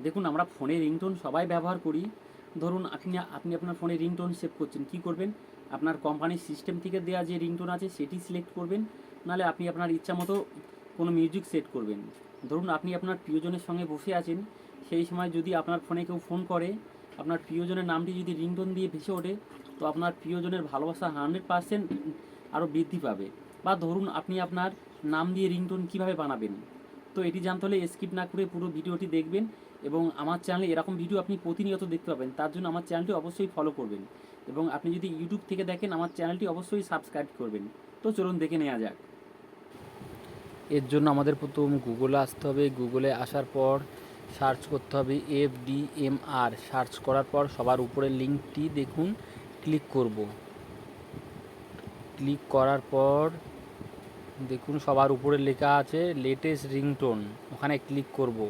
দেখুন, আমরা ফোনে রিংটোন সবাই ব্যবহার করি। ধরুন আপনি আপনি আপনার ফোনে রিংটোন সেভ করছেন, কী করবেন? আপনার কোম্পানির সিস্টেম থেকে দেওয়া যে রিংটোন আছে সেটি সিলেক্ট করবেন, নাহলে আপনি আপনার ইচ্ছা মতো কোনো মিউজিক সেট করবেন। ধরুন আপনি আপনার প্রিয়জনের সঙ্গে বসে আছেন, সেই সময় যদি আপনার ফোনে কেউ ফোন করে, আপনার প্রিয়জনের নামটি যদি রিংটোন দিয়ে ভেসে ওঠে, তো আপনার প্রিয়জনের ভালোবাসা 100% আরও বৃদ্ধি পাবে। বা ধরুন আপনি আপনার নাম দিয়ে রিংটোন কীভাবে বানাবেন, তো এটি জানতে হলে স্কিপ না করে পুরো ভিডিওটি দেখবেন। এবং আমার চ্যানেলে এরকম ভিডিও আপনি প্রতিনিয়ত দেখতে পাবেন, তার জন্য আমার চ্যানেলটি অবশ্যই ফলো করবেন। এবং আপনি যদি ইউটিউব থেকে দেখেন, আমার চ্যানেলটি অবশ্যই সাবস্ক্রাইব করবেন। তো চলুন দেখে নেওয়া যাক। এর জন্য আমাদের প্রথম গুগলে আসতে হবে। গুগলে আসার পর সার্চ করতে হবে FDMR। সার্চ করার পর সবার উপরের লিঙ্কটি দেখুন, ক্লিক করব। ক্লিক করার পর দেখুন সবার উপরে লেখা আছে লেটেস্ট রিংটোন, ওখানে ক্লিক করব।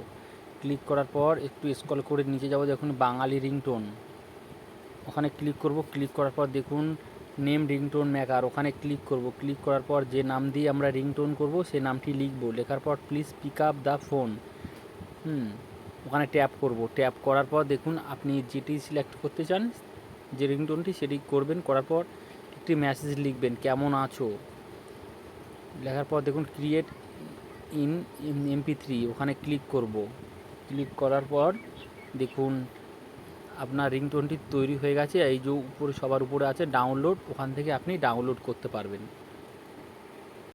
ক্লিক করার পর একটু স্ক্রল করে নিচে যাব, দেখুন বাঙালি রিংটোন, ওখানে ক্লিক করব। ক্লিক করার পর দেখুন নেম রিংটোন মেকার, ওখানে ক্লিক করব। ক্লিক করার পর যে নাম দিয়ে আমরা রিংটোন করব সেই নামটি লিখব। লেখার পর please pick up the phone, ওখানে ট্যাপ করব। ট্যাপ করার পর দেখুন আপনি যেটি সিলেক্ট করতে চান, যে রিংটোনটি, সেটি করবেন। করার পর একটি মেসেজ লিখবেন, কেমন আছো। লেখার পর দেখুন ক্রিয়েট ইন MP3, ওখানে ক্লিক করব। ক্লিক করার পর দেখুন আপনার রিংটোনটি তৈরি হয়ে গেছে। এই যে উপরে সবার উপরে আছে ডাউনলোড, ওখান থেকে আপনি ডাউনলোড করতে পারবেন।